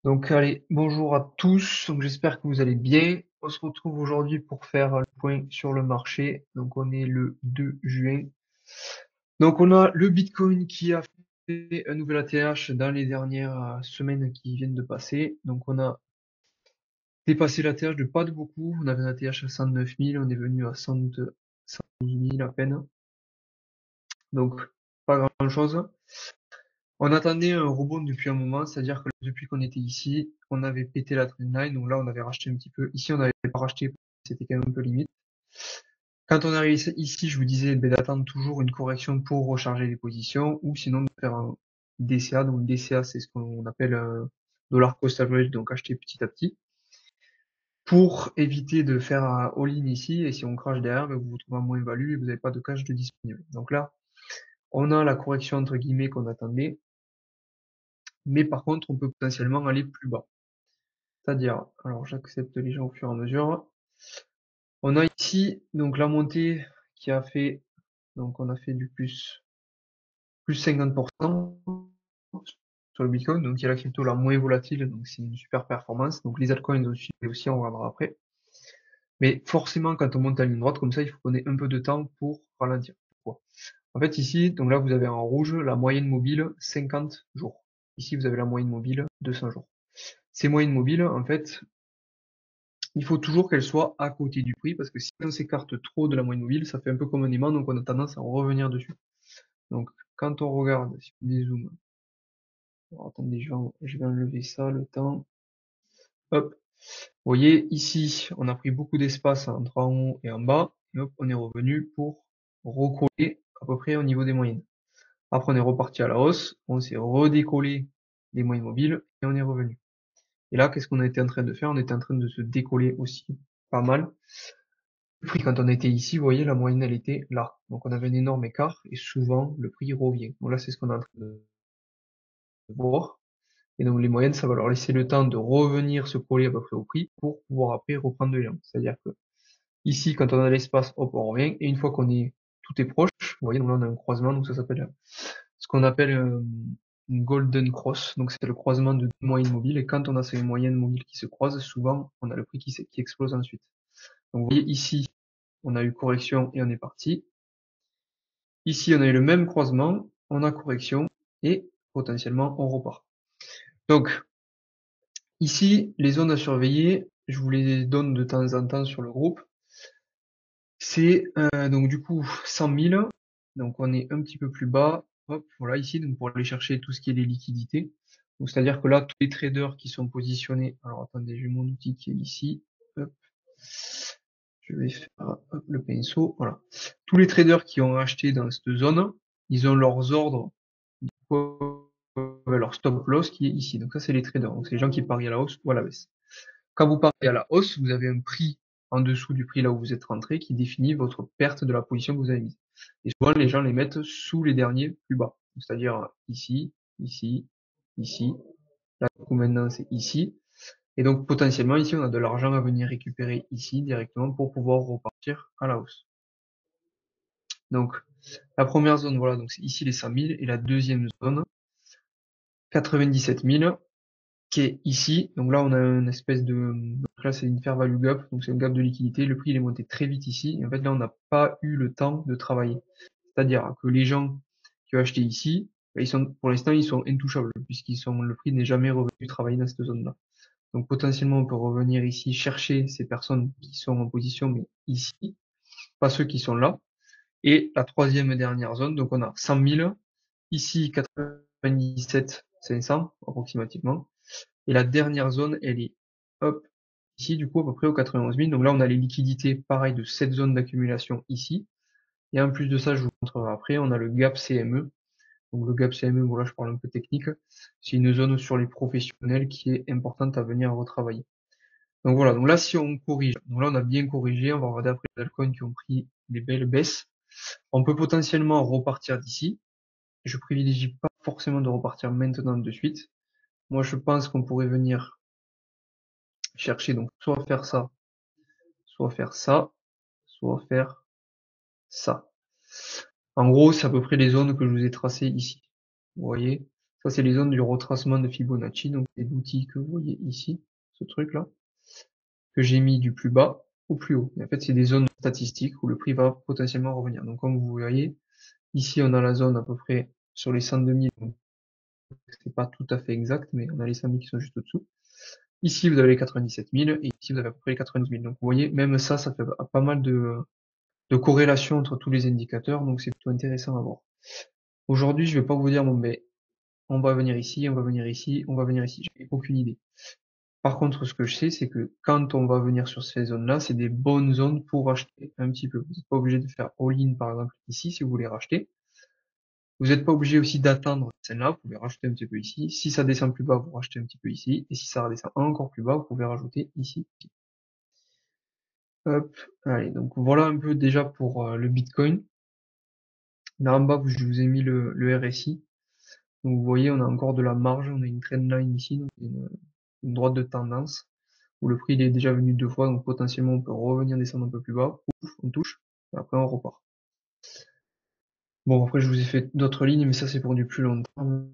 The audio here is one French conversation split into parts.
Donc allez, bonjour à tous, donc j'espère que vous allez bien. On se retrouve aujourd'hui pour faire le point sur le marché. Donc on est le 2 juin. Donc on a le Bitcoin qui a fait un nouvel ATH dans les dernières semaines qui viennent de passer. Donc on a dépassé l'ATH de pas de beaucoup. On avait un ATH à 109 000, on est venu à 112 000 à peine. Donc pas grand-chose. On attendait un rebond depuis un moment, c'est-à-dire que depuis qu'on était ici, on avait pété la trendline, donc là on avait racheté un petit peu. Ici on n'avait pas racheté, c'était quand même un peu limite. Quand on arrive ici, je vous disais d'attendre toujours une correction pour recharger les positions, ou sinon de faire un DCA. Donc DCA c'est ce qu'on appelle un dollar cost average, donc acheter petit à petit, pour éviter de faire un all-in ici, et si on crache derrière, ben, vous vous trouvez en moins-value et vous n'avez pas de cash de disponible. Donc là, on a la correction entre guillemets qu'on attendait, mais par contre on peut potentiellement aller plus bas. C'est-à-dire, alors j'accepte les gens au fur et à mesure. On a ici donc la montée qui a fait, donc on a fait du plus 50% sur le Bitcoin, donc il y a la crypto la moins volatile, donc c'est une super performance. Donc les altcoins aussi, on regardera après. Mais forcément, quand on monte à ligne droite comme ça, il faut qu'on ait un peu de temps pour ralentir. Pourquoi? En fait, ici, donc là, vous avez en rouge la moyenne mobile 50 jours. Ici, vous avez la moyenne mobile 200 jours. Ces moyennes mobiles, en fait, il faut toujours qu'elle soit à côté du prix, parce que si on s'écarte trop de la moyenne mobile, ça fait un peu comme un aimant, donc on a tendance à en revenir dessus. Donc, quand on regarde, si on dézoome, alors, attendez, je vais enlever ça, le temps. Hop. Vous voyez, ici, on a pris beaucoup d'espace entre en haut et en bas, et hop, on est revenu pour recoller à peu près au niveau des moyennes. Après, on est reparti à la hausse, on s'est redécollé des moyennes mobiles, et on est revenu. Et là, qu'est-ce qu'on était en train de faire? On était en train de se décoller aussi pas mal. Le prix, quand on était ici, vous voyez, la moyenne, elle était là. Donc, on avait un énorme écart et souvent, le prix revient. Bon, là, c'est ce qu'on est en train de voir. Et donc, les moyennes, ça va leur laisser le temps de revenir se coller à peu près au prix pour pouvoir après reprendre de l'élan. C'est-à-dire que ici, quand on a l'espace, hop, on revient. Et une fois tout est proche, vous voyez, donc là, on a un croisement, donc ça s'appelle ce qu'on appelle une golden cross. Donc, c'est le croisement de deux moyennes mobiles. Et quand on a ces moyennes mobiles qui se croisent, souvent, on a le prix qui explose ensuite. Donc, vous voyez ici, on a eu correction et on est parti. Ici, on a eu le même croisement, on a correction et potentiellement on repart. Donc ici, les zones à surveiller, je vous les donne de temps en temps sur le groupe. C'est donc du coup 100 000, donc on est un petit peu plus bas. Hop, voilà ici, donc pour aller chercher tout ce qui est les liquidités. Donc c'est-à-dire que là, tous les traders qui sont positionnés. Alors attendez, j'ai mon outil qui est ici. Hop, je vais faire hop, le pinceau. Voilà. Tous les traders qui ont acheté dans cette zone, ils ont leurs ordres leur stop loss qui est ici. Donc ça, c'est les traders. Donc c'est les gens qui parient à la hausse ou à la baisse. Quand vous pariez à la hausse, vous avez un prix en dessous du prix là où vous êtes rentré qui définit votre perte de la position que vous avez mise. Et souvent, les gens les mettent sous les derniers plus bas. C'est-à-dire ici, ici, ici. Là, du coup, maintenant, c'est ici. Et donc, potentiellement, ici, on a de l'argent à venir récupérer ici directement pour pouvoir repartir à la hausse. Donc, la première zone, voilà, donc c'est ici les 100 000 et la deuxième zone, 97 000, qui est ici. Donc là, on a une espèce de, donc là, c'est une fair value gap, donc c'est un gap de liquidité. Le prix, il est monté très vite ici. Et en fait, là, on n'a pas eu le temps de travailler. C'est-à-dire que les gens qui ont acheté ici, ben, pour l'instant, ils sont intouchables, le prix n'est jamais revenu travailler dans cette zone-là. Donc, potentiellement, on peut revenir ici, chercher ces personnes qui sont en position, mais ici, pas ceux qui sont là. Et la troisième et dernière zone, donc on a 100 000, ici 97 500 approximativement, et la dernière zone, elle est hop, ici du coup à peu près aux 91 000. Donc là, on a les liquidités, pareil, de cette zone d'accumulation ici. Et en plus de ça, je vous montrerai après, on a le gap CME. Donc le gap CME, voilà, je parle un peu technique. C'est une zone sur les professionnels qui est importante à venir retravailler. Donc voilà, donc là, si on corrige, donc là, on a bien corrigé, on va regarder après les altcoins qui ont pris des belles baisses. On peut potentiellement repartir d'ici. Je privilégie pas forcément de repartir maintenant de suite. Moi, je pense qu'on pourrait venir chercher, donc soit faire ça, soit faire ça, soit faire ça. En gros, c'est à peu près les zones que je vous ai tracées ici. Vous voyez? Ça, c'est les zones du retracement de Fibonacci, donc c'est l'outil que vous voyez ici, ce truc-là, que j'ai mis du plus bas au plus haut. Et en fait, c'est des zones statistiques où le prix va potentiellement revenir. Donc, comme vous voyez, ici, on a la zone à peu près sur les 102 000, donc c'est pas tout à fait exact, mais on a les 100 000 qui sont juste au-dessous. Ici, vous avez les 97 000, et ici, vous avez à peu près les 92 000. Donc, vous voyez, même ça fait pas mal de corrélation entre tous les indicateurs, donc c'est plutôt intéressant à voir. Aujourd'hui, je vais pas vous dire, bon, ben, on va venir ici, on va venir ici, on va venir ici. J'ai aucune idée. Par contre, ce que je sais, c'est que quand on va venir sur ces zones-là, c'est des bonnes zones pour acheter un petit peu. Vous n'êtes pas obligé de faire all-in, par exemple, ici, si vous voulez racheter. Vous n'êtes pas obligé aussi d'attendre celle-là, vous pouvez racheter un petit peu ici. Si ça descend plus bas, vous rachetez un petit peu ici. Et si ça redescend encore plus bas, vous pouvez rajouter ici. Hop, allez, donc voilà un peu déjà pour le Bitcoin. Là en bas, je vous ai mis le RSI. Donc vous voyez, on a encore de la marge, on a une trendline ici, donc une droite de tendance, où le prix il est déjà venu 2 fois, donc potentiellement on peut revenir descendre un peu plus bas, ouf, on touche, et après on repart. Bon, après je vous ai fait d'autres lignes, mais ça c'est pour du plus long terme,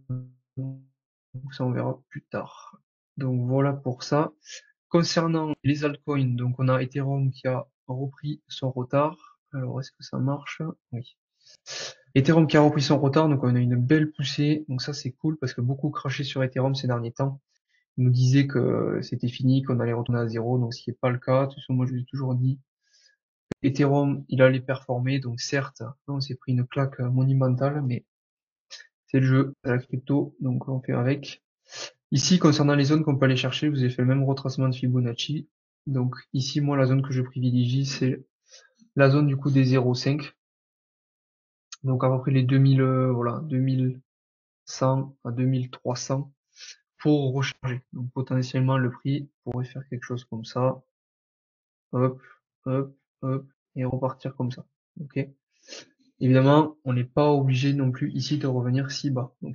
donc ça on verra plus tard. Donc voilà pour ça. Concernant les altcoins, donc on a Ethereum qui a repris son retard. Alors est-ce que ça marche? Oui. Ethereum qui a repris son retard, donc on a une belle poussée, donc ça c'est cool parce que beaucoup craché sur Ethereum ces derniers temps. Ils nous disaient que c'était fini, qu'on allait retourner à zéro, donc ce qui n'est pas le cas. De toute façon, moi je vous ai toujours dit, Ethereum, il allait performer, donc certes, on s'est pris une claque monumentale, mais c'est le jeu, c'est la crypto, donc on fait avec. Ici, concernant les zones qu'on peut aller chercher, vous avez fait le même retracement de Fibonacci. Donc ici, moi, la zone que je privilégie, c'est la zone du coup des 0,5. Donc à peu près les 2000, voilà, 2100 à 2300 pour recharger. Donc potentiellement, le prix pourrait faire quelque chose comme ça. Hop, hop, hop, et repartir comme ça. Ok. Évidemment, on n'est pas obligé non plus ici de revenir si bas. Donc,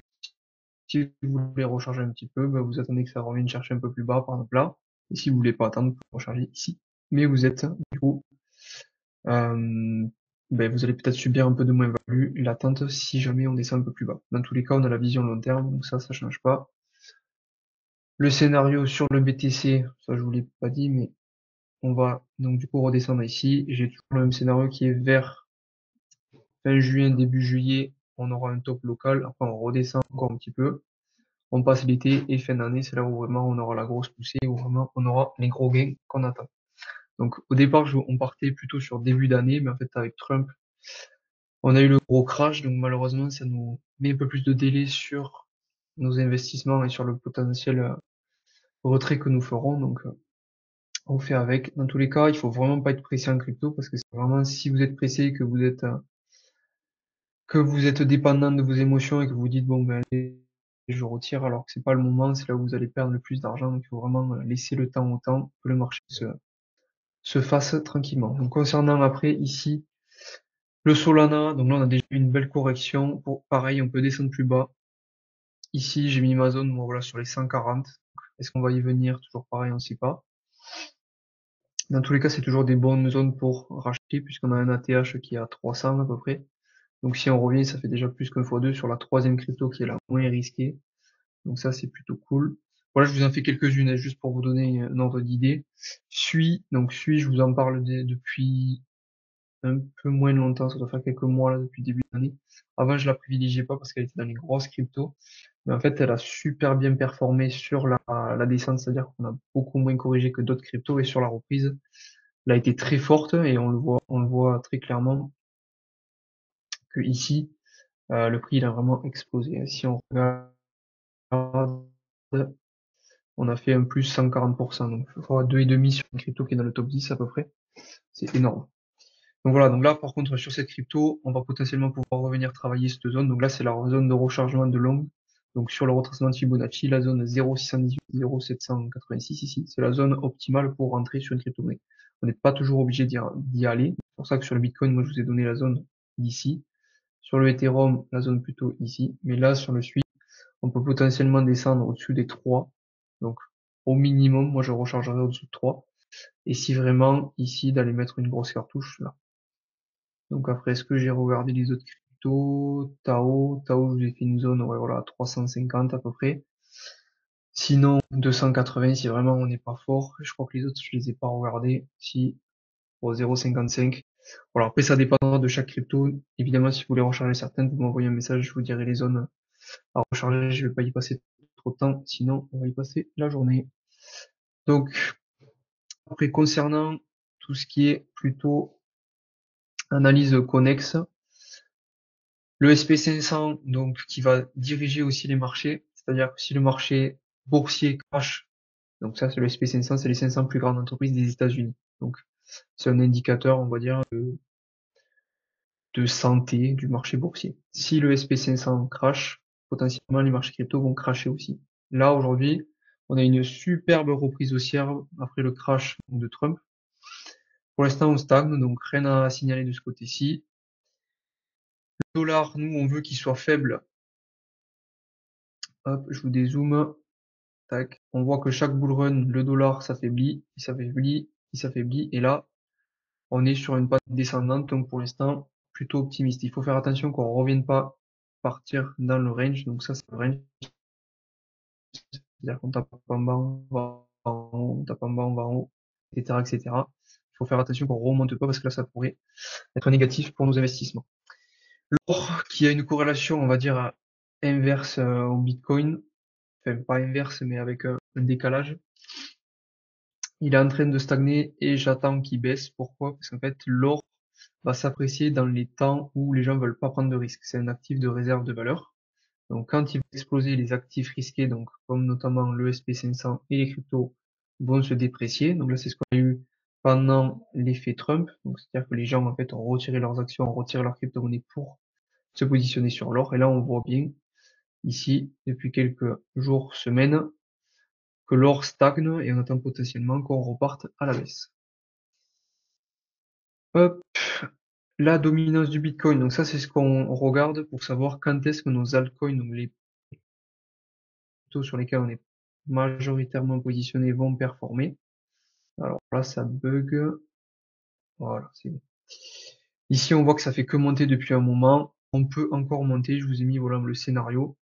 si vous voulez recharger un petit peu, ben, vous attendez que ça revienne chercher un peu plus bas, par exemple là. Et si vous voulez pas attendre, vous pouvez recharger ici. Mais vous êtes, du coup, ben, vous allez peut-être subir un peu de moins-value, l'attente si jamais on descend un peu plus bas. Dans tous les cas, on a la vision long terme, donc ça change pas. Le scénario sur le BTC, ça je vous l'ai pas dit, mais on va donc du coup redescendre ici. J'ai toujours le même scénario qui est vert fin juin, début juillet, on aura un top local. Après, on redescend encore un petit peu. On passe l'été et fin d'année, c'est là où vraiment on aura la grosse poussée, où vraiment on aura les gros gains qu'on attend. Donc, au départ, on partait plutôt sur début d'année, mais en fait, avec Trump, on a eu le gros crash. Donc, malheureusement, ça nous met un peu plus de délai sur nos investissements et sur le potentiel retrait que nous ferons. Donc, on fait avec. Dans tous les cas, il faut vraiment pas être pressé en crypto parce que c'est vraiment si vous êtes pressé et que vous êtes dépendant de vos émotions et que vous dites bon ben allez, je retire alors que c'est pas le moment, c'est là où vous allez perdre le plus d'argent. Donc il faut vraiment laisser le temps au temps que le marché se fasse tranquillement. Donc concernant après ici le Solana, donc là on a déjà une belle correction. Pour pareil, on peut descendre plus bas. Ici j'ai mis ma zone bon, voilà sur les 140. Est-ce qu'on va y venir? Toujours pareil, on ne sait pas. Dans tous les cas, c'est toujours des bonnes zones pour racheter puisqu'on a un ATH qui est à 300 à peu près. Donc si on revient, ça fait déjà plus qu'un fois deux sur la troisième crypto qui est la moins risquée. Donc ça, c'est plutôt cool. Voilà, je vous en fais quelques-unes hein, juste pour vous donner un ordre d'idée. Suis, je vous en parle depuis un peu moins longtemps, ça doit faire quelques mois là depuis le début de l'année. Avant, je la privilégiais pas parce qu'elle était dans les grosses cryptos. Mais en fait, elle a super bien performé sur la descente, c'est-à-dire qu'on a beaucoup moins corrigé que d'autres cryptos et sur la reprise, elle a été très forte et on le voit très clairement que ici, le prix il a vraiment explosé. Si on regarde on a fait un plus 140%, donc fois 2,5 sur une crypto qui est dans le top 10 à peu près. C'est énorme. Donc voilà, donc là par contre sur cette crypto, on va potentiellement pouvoir revenir travailler cette zone. Donc là c'est la zone de rechargement de long. Donc sur le retracement de Fibonacci, la zone 0,618, 0,786 ici, c'est la zone optimale pour rentrer sur une crypto-monnaie. On n'est pas toujours obligé d'y aller. C'est pour ça que sur le Bitcoin, moi je vous ai donné la zone d'ici. Sur le Ethereum, la zone plutôt ici. Mais là sur le SWIFT, on peut potentiellement descendre au-dessus des 3. Donc, au minimum, moi, je rechargerai au-dessus de 3. Et si vraiment, ici, d'aller mettre une grosse cartouche, là. Donc après, est-ce que j'ai regardé les autres crypto, Tao, je vous ai fait une zone, ouais, voilà, 350 à peu près. Sinon, 280 si vraiment on n'est pas fort. Je crois que les autres, je les ai pas regardés. Si, pour 0,55. Voilà, après, ça dépendra de chaque crypto. Évidemment, si vous voulez recharger certaines, vous m'envoyez un message, je vous dirai les zones à recharger. Je vais pas y passer trop de temps, sinon on va y passer la journée. Donc, après, concernant tout ce qui est plutôt analyse connexe, le SP500, donc, qui va diriger aussi les marchés, c'est-à-dire que si le marché boursier crash, donc ça, c'est le SP500, c'est les 500 plus grandes entreprises des États-Unis. Donc, c'est un indicateur, on va dire, de santé du marché boursier. Si le SP500 crash, potentiellement les marchés crypto vont crasher aussi. Là, aujourd'hui, on a une superbe reprise haussière après le crash de Trump. Pour l'instant, on stagne, donc rien à signaler de ce côté-ci. Le dollar, nous, on veut qu'il soit faible. Hop, je vous dézoome. Tac. On voit que chaque bull run, le dollar s'affaiblit, il s'affaiblit, il s'affaiblit. Et là, on est sur une pente descendante, donc pour l'instant, plutôt optimiste. Il faut faire attention qu'on ne revienne pas partir dans le range. Donc ça, c'est le range. C'est-à-dire qu'on tape en bas, on va en haut, on tape en bas, on va en haut, etc., etc. Il faut faire attention qu'on ne remonte pas parce que là, ça pourrait être négatif pour nos investissements. L'or, qui a une corrélation, on va dire, inverse au Bitcoin, enfin pas inverse, mais avec un décalage. Il est en train de stagner et j'attends qu'il baisse. Pourquoi? Parce qu'en fait, l'or va s'apprécier dans les temps où les gens veulent pas prendre de risques. C'est un actif de réserve de valeur. Donc quand il va exploser, les actifs risqués, donc comme notamment le SP500 et les cryptos, vont se déprécier. Donc là, c'est ce qu'on a eu pendant l'effet Trump. Donc c'est-à-dire que les gens en fait ont retiré leurs actions, ont retiré leurs crypto-monnaies pour se positionner sur l'or. Et là, on voit bien ici, depuis quelques jours, semaines, que l'or stagne et on attend potentiellement qu'on reparte à la baisse. Hop, la dominance du Bitcoin. Donc ça, c'est ce qu'on regarde pour savoir quand est-ce que nos altcoins, donc les cryptos sur lesquels on est majoritairement positionné, vont performer. Alors là, ça bug. Voilà, c'est bon. Ici, on voit que ça fait que monter depuis un moment. On peut encore monter. Je vous ai mis voilà le scénario.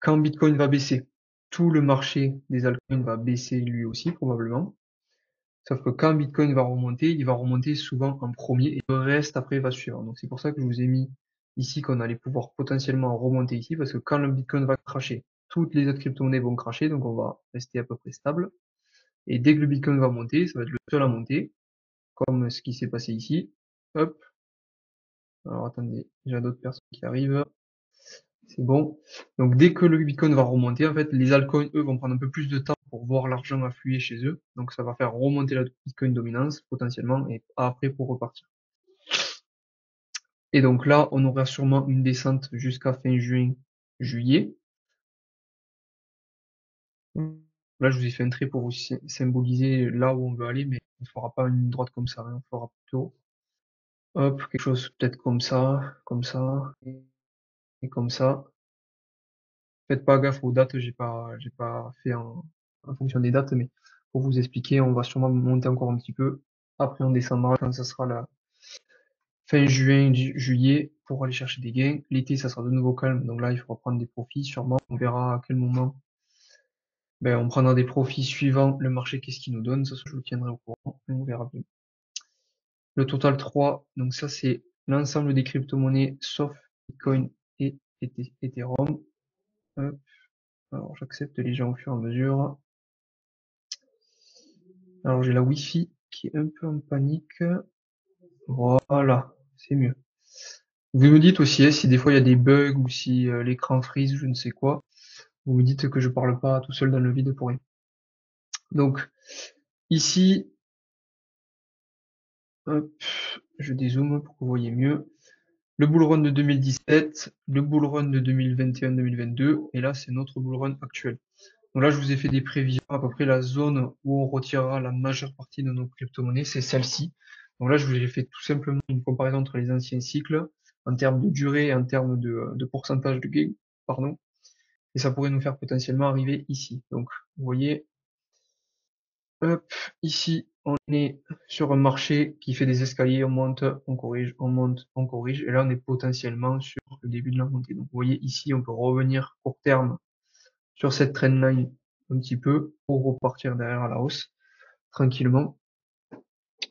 Quand Bitcoin va baisser, tout le marché des altcoins va baisser lui aussi, probablement. Sauf que quand Bitcoin va remonter, il va remonter souvent en premier et le reste après va suivre. Donc c'est pour ça que je vous ai mis ici qu'on allait pouvoir potentiellement remonter ici parce que quand le Bitcoin va cracher, toutes les autres crypto-monnaies vont cracher, donc on va rester à peu près stable. Et dès que le Bitcoin va monter, ça va être le seul à monter, comme ce qui s'est passé ici. Hop. Alors attendez, j'ai d'autres personnes qui arrivent. C'est bon. Donc dès que le Bitcoin va remonter, en fait, les altcoins, eux, vont prendre un peu plus de temps pour voir l'argent affluer chez eux. Donc ça va faire remonter la Bitcoin dominance potentiellement et après pour repartir. Et donc là, on aura sûrement une descente jusqu'à fin juin, juillet. Là, je vous ai fait un trait pour vous symboliser là où on veut aller, mais on ne fera pas une ligne droite comme ça. On fera plutôt, hop, quelque chose peut-être comme ça, et comme ça. Faites pas gaffe aux dates, j'ai pas fait en fonction des dates, mais pour vous expliquer, on va sûrement monter encore un petit peu. Après, on descendra quand ça sera la fin juin, juillet pour aller chercher des gains. L'été, ça sera de nouveau calme, donc là, il faudra prendre des profits, sûrement. On verra à quel moment. Ben, on prendra des profits suivant le marché, qu'est-ce qu'il nous donne. Ça, je vous tiendrai au courant, et on verra bien. Le total 3, donc ça, c'est l'ensemble des crypto-monnaies, sauf Bitcoin et Ethereum. Hop. Alors, j'accepte les gens au fur et à mesure. Alors j'ai la Wi-Fi qui est un peu en panique. Voilà, c'est mieux. Vous me dites aussi si des fois il y a des bugs ou si l'écran freeze, je ne sais quoi. Vous me dites que je parle pas tout seul dans le vide pour rien. Donc ici, hop, je dézoome pour que vous voyez mieux. Le bull run de 2017, le bull run de 2021-2022, et là c'est notre bull run actuel. Donc là je vous ai fait des prévisions, à peu près la zone où on retirera la majeure partie de nos crypto-monnaies, c'est celle-ci. Donc là je vous ai fait tout simplement une comparaison entre les anciens cycles, en termes de durée et en termes de pourcentage de gain, pardon. Et ça pourrait nous faire potentiellement arriver ici. Donc vous voyez, Hop, ici, on est sur un marché qui fait des escaliers, on monte, on corrige, on monte, on corrige, et là, on est potentiellement sur le début de la montée. Donc, vous voyez, ici, on peut revenir court terme sur cette trendline un petit peu pour repartir derrière à la hausse, tranquillement.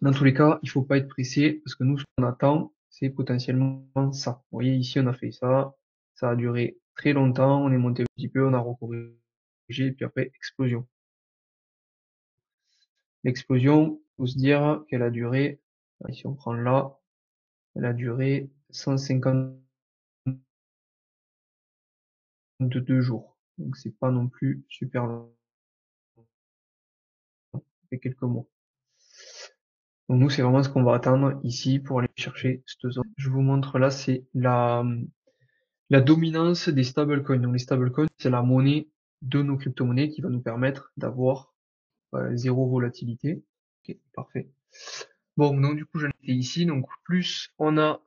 Dans tous les cas, il faut pas être pressé, parce que nous, ce qu'on attend, c'est potentiellement ça. Vous voyez, ici, on a fait ça, ça a duré très longtemps, on est monté un petit peu, on a recorrigé, et puis après, explosion. L'explosion, faut se dire qu'elle a duré, si on prend là, elle a duré 152 jours. Donc c'est pas non plus super long, ça fait quelques mois. Donc nous, c'est vraiment ce qu'on va attendre ici pour aller chercher cette zone. Je vous montre là, c'est la dominance des stablecoins. Donc les stablecoins, c'est la monnaie de nos crypto-monnaies qui va nous permettre d'avoir zéro volatilité. Ok, parfait. Bon, donc du coup, j'en étais ici. Donc plus on a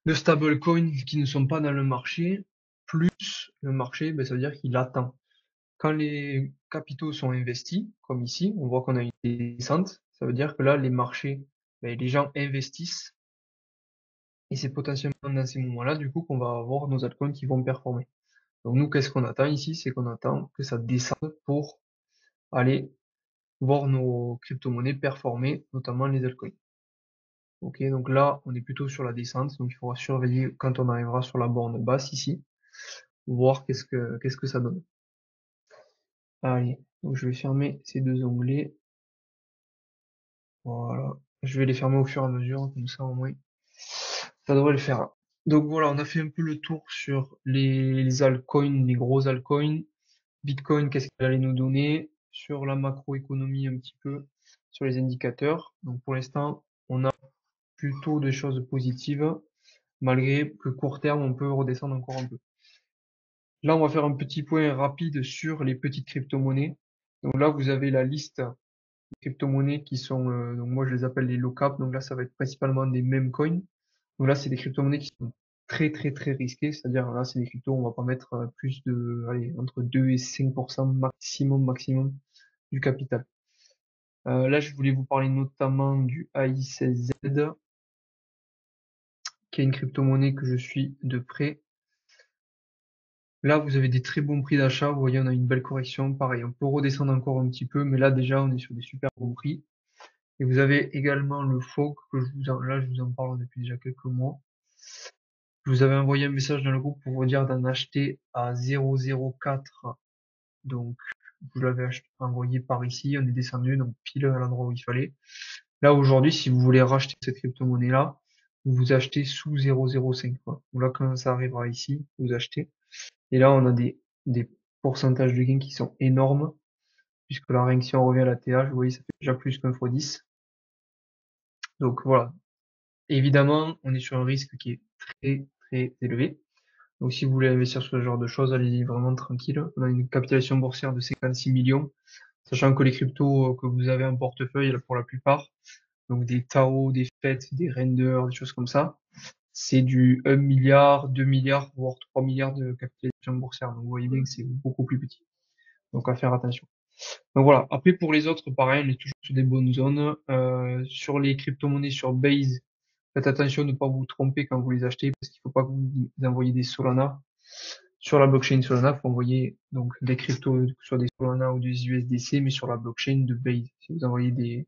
de stablecoins qui ne sont pas dans le marché, plus le marché, ben, ça veut dire qu'il attend. Quand les capitaux sont investis, comme ici, on voit qu'on a une descente, ça veut dire que là, les marchés, ben, les gens investissent, et c'est potentiellement dans ces moments-là, du coup, qu'on va avoir nos altcoins qui vont performer. Donc nous, qu'est-ce qu'on attend ici? C'est qu'on attend que ça descende pour aller voir nos crypto-monnaies performer, notamment les altcoins. Ok, donc là, on est plutôt sur la descente, donc il faudra surveiller quand on arrivera sur la borne basse ici, voir qu'est-ce que ça donne. Allez, donc je vais fermer ces deux onglets. Voilà. Je vais les fermer au fur et à mesure, comme ça au moins ça devrait le faire. Donc voilà, on a fait un peu le tour sur les altcoins, les gros altcoins. Bitcoin, qu'est-ce qu'il allait nous donner? Sur la macroéconomie un petit peu, sur les indicateurs. Donc pour l'instant, on a plutôt des choses positives, malgré que court terme, on peut redescendre encore un peu. Là, on va faire un petit point rapide sur les petites crypto-monnaies. Donc là, vous avez la liste des crypto-monnaies qui sont, donc moi je les appelle les low cap. Donc là, ça va être principalement des meme coins. Donc là, c'est des crypto-monnaies qui sont très très très risquées. C'est-à-dire là, c'est des cryptos, on va pas mettre plus de, allez, entre 2 et 5% maximum du capital. Là, je voulais vous parler notamment du AI16Z, qui est une crypto-monnaie que je suis de près. Là, vous avez des très bons prix d'achat. Vous voyez, on a une belle correction. Pareil, on peut redescendre encore un petit peu, mais là, déjà, on est sur des super bons prix. Et vous avez également le FOG, là, je vous en parle depuis déjà quelques mois. Je vous avais envoyé un message dans le groupe pour vous dire d'en acheter à 0,04. Donc, je vous l'avais envoyé par ici. On est descendu, donc pile à l'endroit où il fallait. Là, aujourd'hui, si vous voulez racheter cette crypto-monnaie-là, vous achetez sous 0,05, quoi. Donc là, quand ça arrivera ici, vous achetez. Et là, on a des pourcentages de gains qui sont énormes, puisque la rien que si on revient à la TH, vous voyez, ça fait déjà plus qu'un fois 10. Donc voilà. Évidemment, on est sur un risque qui est très, très élevé. Donc si vous voulez investir sur ce genre de choses, allez-y vraiment tranquille. On a une capitalisation boursière de 56 millions, sachant que les cryptos que vous avez en portefeuille, là, pour la plupart, donc des Tao, des FET, des Render, des choses comme ça, c'est du 1 milliard, 2 milliards, voire 3 milliards de capitalisation boursière. Donc vous voyez bien que c'est beaucoup plus petit. Donc à faire attention. Donc voilà. Après pour les autres, pareil, on est toujours sur des bonnes zones. Sur les crypto-monnaies sur Base, faites attention de ne pas vous tromper quand vous les achetez, parce qu'il ne faut pas que vous envoyez des Solana. Sur la blockchain Solana, il faut envoyer donc des cryptos sur des Solana ou des USDC, mais sur la blockchain de Base. Si vous envoyez des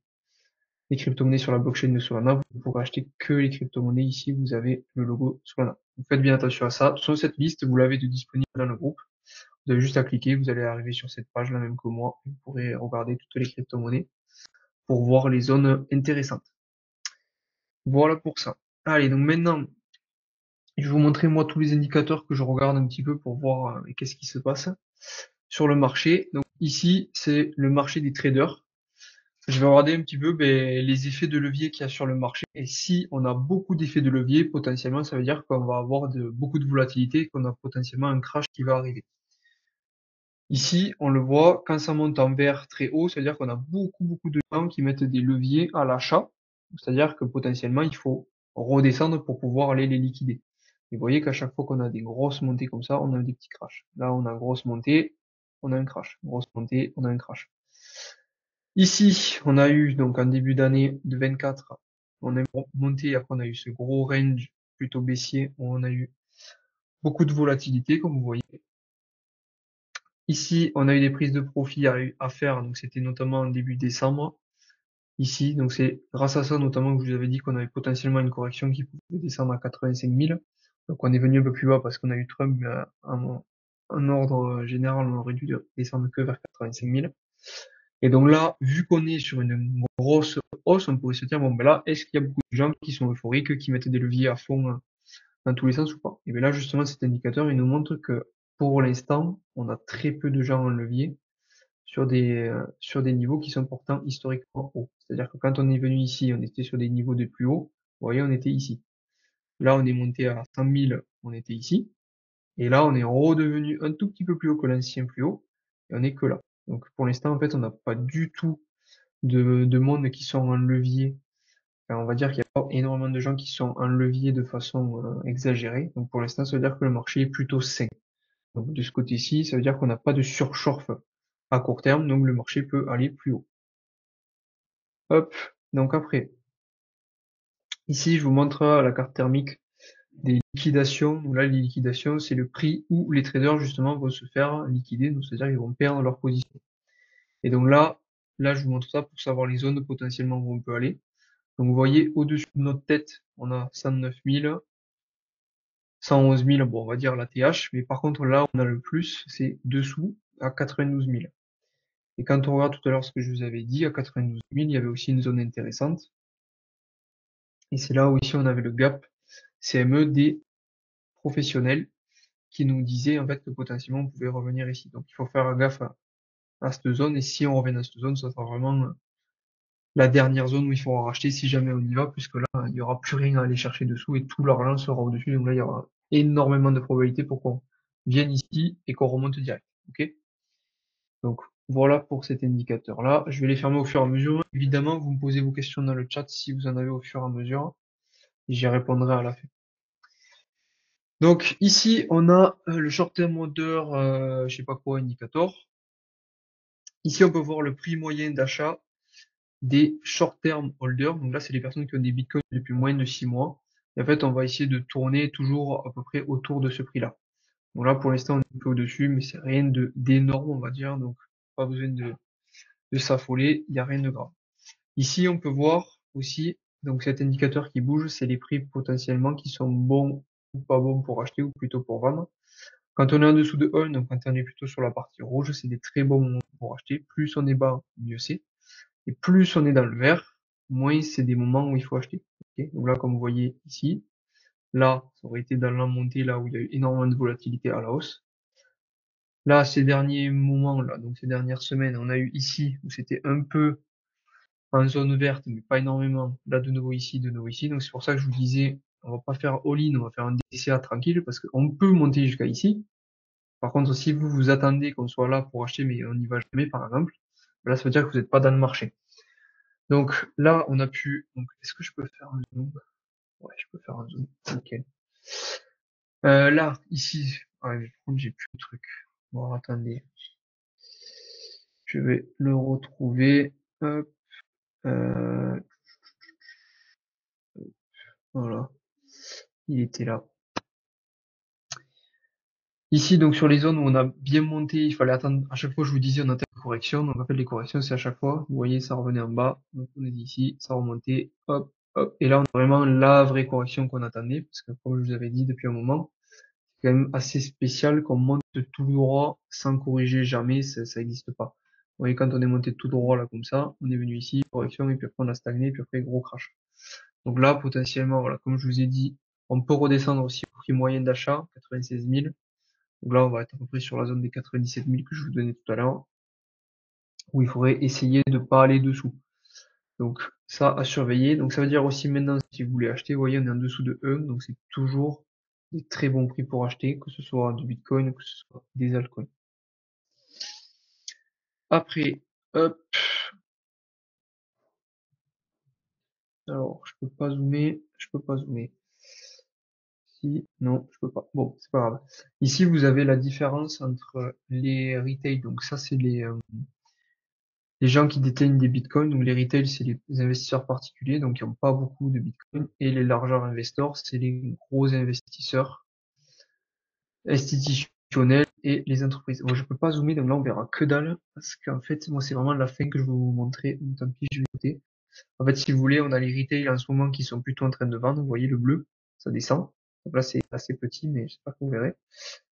crypto-monnaies sur la blockchain de Solana, vous ne pourrez acheter que les crypto-monnaies. Ici, vous avez le logo Solana. Donc faites bien attention à ça. Sur cette liste, vous l'avez de disponible dans le groupe. Vous avez juste à cliquer, vous allez arriver sur cette page, la même que moi. Vous pourrez regarder toutes les crypto-monnaies pour voir les zones intéressantes. Voilà pour ça. Allez, donc maintenant, je vais vous montrer moi tous les indicateurs que je regarde un petit peu pour voir qu'est-ce qui se passe sur le marché. Donc ici, c'est le marché des traders. Je vais regarder un petit peu les effets de levier qu'il y a sur le marché. Et si on a beaucoup d'effets de levier, potentiellement, ça veut dire qu'on va avoir beaucoup de volatilité, qu'on a potentiellement un crash qui va arriver. Ici, on le voit, quand ça monte en vert très haut, ça veut dire qu'on a beaucoup de gens qui mettent des leviers à l'achat. C'est-à-dire que potentiellement, il faut redescendre pour pouvoir aller les liquider. Et vous voyez qu'à chaque fois qu'on a des grosses montées comme ça, on a des petits crashs. Là, on a grosse montée, on a un crash. Grosse montée, on a un crash. Ici, on a eu donc en début d'année de 24, on est monté, après on a eu ce gros range plutôt baissier où on a eu beaucoup de volatilité, comme vous voyez. Ici, on a eu des prises de profit à faire, donc c'était notamment en début décembre. Ici, donc c'est grâce à ça notamment que je vous avais dit qu'on avait potentiellement une correction qui pouvait descendre à 85 000. Donc on est venu un peu plus bas parce qu'on a eu Trump, mais en ordre général, on aurait dû descendre que vers 85 000. Et donc là, vu qu'on est sur une grosse hausse, on pourrait se dire, bon, ben là, est-ce qu'il y a beaucoup de gens qui sont euphoriques, qui mettent des leviers à fond dans tous les sens ou pas? Et bien là, justement, cet indicateur, il nous montre que pour l'instant, on a très peu de gens en levier sur des niveaux qui sont pourtant historiquement hauts. C'est-à-dire que quand on est venu ici, on était sur des niveaux de plus haut. Vous voyez, on était ici. Là, on est monté à 100 000, on était ici. Et là, on est redevenu un tout petit peu plus haut que l'ancien plus haut. Et on est que là. Donc, pour l'instant, en fait, on n'a pas du tout de monde qui sont en levier. Enfin, on va dire qu'il n'y a pas énormément de gens qui sont en levier de façon exagérée. Donc, pour l'instant, ça veut dire que le marché est plutôt sain. Donc, de ce côté-ci, ça veut dire qu'on n'a pas de surchauffe à court terme. Donc, le marché peut aller plus haut. Hop, donc après, ici je vous montre la carte thermique des liquidations. Donc là, les liquidations, c'est le prix où les traders justement vont se faire liquider, donc c'est-à-dire qu'ils vont perdre leur position. Et donc là je vous montre ça pour savoir les zones potentiellement où on peut aller. Donc vous voyez au-dessus de notre tête, on a 109 000, 111 000, bon on va dire la TH, mais par contre là on a le plus, c'est dessous à 92 000. Et quand on regarde tout à l'heure ce que je vous avais dit, à 92 000, il y avait aussi une zone intéressante. Et c'est là où ici on avait le gap CME des professionnels qui nous disaient en fait que potentiellement on pouvait revenir ici. Donc il faut faire gaffe à cette zone et si on revient dans cette zone, ça sera vraiment la dernière zone où il faudra racheter si jamais on y va, puisque là il n'y aura plus rien à aller chercher dessous et tout l'argent sera au-dessus. Donc là il y aura énormément de probabilités pour qu'on vienne ici et qu'on remonte direct. Ok? Donc voilà pour cet indicateur-là. Je vais les fermer au fur et à mesure. Évidemment, vous me posez vos questions dans le chat si vous en avez au fur et à mesure. J'y répondrai à la fin. Donc ici, on a le short term order, je sais pas quoi, indicator. Ici, on peut voir le prix moyen d'achat des short term holders. Donc là, c'est les personnes qui ont des bitcoins depuis moins de 6 mois. Et en fait, on va essayer de tourner toujours à peu près autour de ce prix-là. Donc là, pour l'instant, on est un peu au-dessus, mais c'est rien d'énorme, on va dire. Donc, pas besoin de s'affoler. Il n'y a rien de grave. Ici, on peut voir aussi, donc cet indicateur qui bouge, c'est les prix potentiellement qui sont bons ou pas bons pour acheter ou plutôt pour vendre. Quand on est en dessous de 1, donc quand on est plutôt sur la partie rouge, c'est des très bons moments pour acheter. Plus on est bas, mieux c'est. Et plus on est dans le vert, moins c'est des moments où il faut acheter. Ok, donc là, comme vous voyez ici, là, ça aurait été dans la montée, là où il y a eu énormément de volatilité à la hausse. Là, ces derniers moments, là, donc ces dernières semaines, on a eu ici, où c'était un peu en zone verte, mais pas énormément. Là, de nouveau ici, de nouveau ici. Donc c'est pour ça que je vous disais, on va pas faire all-in, on va faire un DCA tranquille, parce qu'on peut monter jusqu'à ici. Par contre, si vous vous attendez qu'on soit là pour acheter, mais on n'y va jamais, par exemple, là, ça veut dire que vous n'êtes pas dans le marché. Donc là, on a pu. Donc, est-ce que je peux faire un zoom? Ouais, je peux faire un zoom. Ok. Là, ici, ouais, mais par contre, j'ai plus le truc. Bon, attendez, je vais le retrouver. Hop, euh, voilà, il était là. Ici, donc sur les zones où on a bien monté, il fallait attendre. À chaque fois, je vous disais, on attend une correction. Donc en fait, les corrections, c'est à chaque fois. Vous voyez, ça revenait en bas. Donc on est ici, ça remontait, hop, hop. Et là, on a vraiment la vraie correction qu'on attendait, parce que comme je vous avais dit depuis un moment, c'est quand même assez spécial qu'on monte tout droit sans corriger jamais, ça n'existe pas. Vous voyez, quand on est monté tout droit là comme ça, on est venu ici, correction, et puis après on a stagné, puis après gros crash. Donc là, potentiellement, voilà, comme je vous ai dit, on peut redescendre aussi au prix moyen d'achat, 96 000. Donc là, on va être à peu près sur la zone des 97 000 que je vous donnais tout à l'heure, où il faudrait essayer de pas aller dessous. Donc ça à surveiller. Donc ça veut dire aussi maintenant, si vous voulez acheter, vous voyez, on est en dessous de 1, donc c'est toujours des très bons prix pour acheter, que ce soit du Bitcoin, que ce soit des altcoins. Après, hop, alors je peux pas zoomer. Si, non, je peux pas. Bon, c'est pas grave. Ici, vous avez la différence entre les retail, donc ça c'est les gens qui détiennent des bitcoins, donc les retail, c'est les investisseurs particuliers, donc qui n'ont pas beaucoup de bitcoins, et les largeurs investors, c'est les gros investisseurs institutionnels et les entreprises. Bon, je peux pas zoomer, donc là on verra que dalle, parce qu'en fait, moi c'est vraiment la fin que je vais vous montrer, donc tant pis, je vais noter. En fait, si vous voulez, on a les retail en ce moment qui sont plutôt en train de vendre, vous voyez le bleu, ça descend. Donc là c'est assez petit, mais j'espère que vous verrez.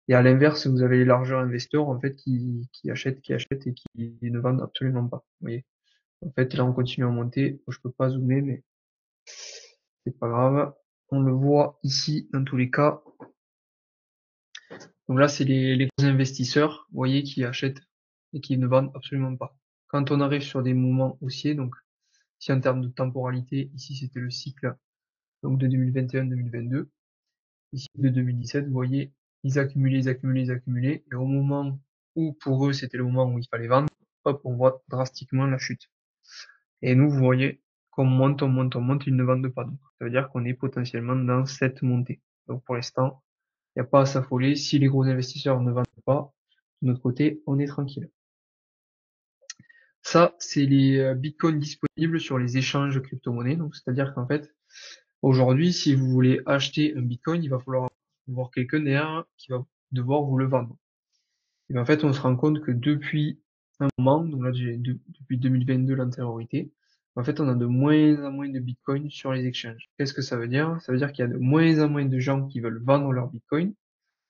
Et à l'inverse, vous avez les largeurs investisseurs, en fait, qui achètent et qui ne vendent absolument pas. Vous voyez. En fait, là, on continue à monter. Je peux pas zoomer, mais c'est pas grave. On le voit ici, dans tous les cas. Donc là, c'est les gros investisseurs, vous voyez, qui achètent et qui ne vendent absolument pas. Quand on arrive sur des moments haussiers, donc, si en termes de temporalité, ici, c'était le cycle, donc, de 2021-2022. Ici, de 2017, vous voyez, ils accumulaient, ils accumulaient, ils accumulaient. Et au moment où, pour eux, c'était le moment où il fallait vendre, hop, on voit drastiquement la chute. Et nous, vous voyez, qu'on monte, on monte, on monte, ils ne vendent pas. Donc, ça veut dire qu'on est potentiellement dans cette montée. Donc, pour l'instant, il n'y a pas à s'affoler. Si les gros investisseurs ne vendent pas, de notre côté, on est tranquille. Ça, c'est les bitcoins disponibles sur les échanges crypto-monnaies. Donc, c'est-à-dire qu'en fait, aujourd'hui, si vous voulez acheter un bitcoin, il va falloir voir quelqu'un derrière qui va devoir vous le vendre. Et bien, en fait, on se rend compte que depuis un moment, donc là, depuis 2022, l'antériorité, en fait, on a de moins en moins de bitcoins sur les exchanges. Qu'est-ce que ça veut dire? Ça veut dire qu'il y a de moins en moins de gens qui veulent vendre leur bitcoin.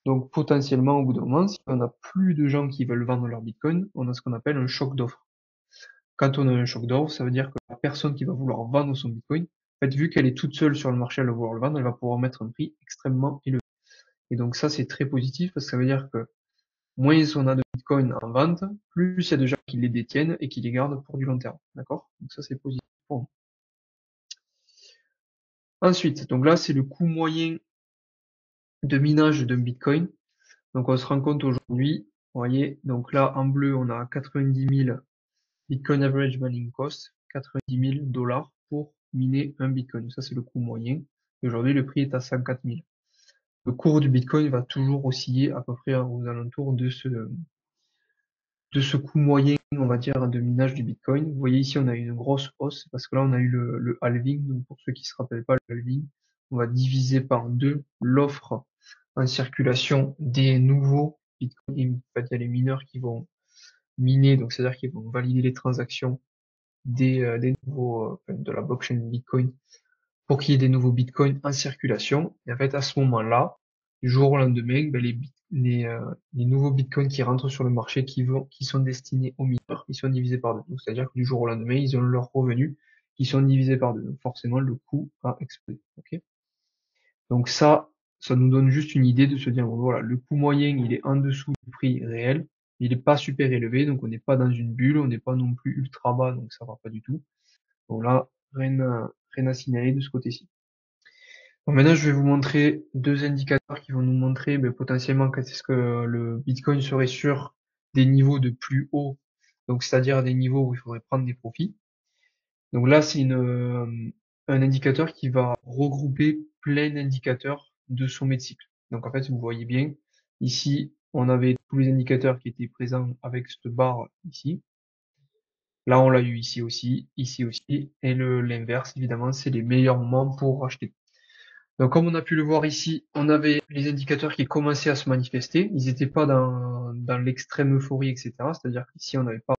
Donc, potentiellement, au bout d'un moment, si on a plus de gens qui veulent vendre leur bitcoin, on a ce qu'on appelle un choc d'offres. Quand on a un choc d'offres, ça veut dire que la personne qui va vouloir vendre son bitcoin, en fait, vu qu'elle est toute seule sur le marché à le vouloir le vendre, elle va pouvoir mettre un prix extrêmement élevé. Et donc, ça, c'est très positif parce que ça veut dire que moins on a de bitcoin en vente, plus il y a de gens qui les détiennent et qui les gardent pour du long terme. D'accord? Donc ça, c'est positif pour nous. Ensuite, donc là, c'est le coût moyen de minage d'un bitcoin. Donc on se rend compte aujourd'hui, vous voyez, donc là, en bleu, on a 90 000 bitcoin average mining cost, 90 000 dollars pour miner un bitcoin. Ça, c'est le coût moyen. Et aujourd'hui, le prix est à 104 000. Le cours du bitcoin va toujours osciller à peu près aux alentours de ce coût moyen, on va dire, de minage du Bitcoin. Vous voyez ici, on a une grosse hausse parce que là, on a eu le halving. Donc, pour ceux qui se rappellent pas le halving, on va diviser par deux l'offre en circulation des nouveaux Bitcoin. En fait, il y a les mineurs qui vont miner, donc c'est-à-dire qu'ils vont valider les transactions des nouveaux, de la blockchain Bitcoin pour qu'il y ait des nouveaux bitcoins en circulation. Et en fait, à ce moment-là, du jour au lendemain, ben, les nouveaux bitcoins qui rentrent sur le marché, qui sont destinés aux mineurs, ils sont divisés par deux. Donc, c'est-à-dire que du jour au lendemain, ils ont leurs revenus qui sont divisés par deux. Donc, forcément, le coût a explosé. Ok. Donc, ça nous donne juste une idée de se dire, bon, voilà, le coût moyen, il est en dessous du prix réel. Il n'est pas super élevé, donc on n'est pas dans une bulle, on n'est pas non plus ultra bas, donc ça va pas du tout. Donc là, rien à signaler de ce côté-ci. Bon, maintenant, je vais vous montrer deux indicateurs qui vont nous montrer potentiellement quand est-ce que le Bitcoin serait sur des niveaux de plus haut, donc c'est-à-dire des niveaux où il faudrait prendre des profits. Donc là, c'est un indicateur qui va regrouper plein d'indicateurs de sommet de cycle. Donc en fait, vous voyez bien, ici, on avait tous les indicateurs qui étaient présents avec cette barre ici. Là, on l'a eu ici aussi, et l'inverse, évidemment, c'est les meilleurs moments pour acheter. Donc, comme on a pu le voir ici, on avait les indicateurs qui commençaient à se manifester. Ils n'étaient pas dans l'extrême euphorie, etc. C'est-à-dire qu'ici, on n'avait pas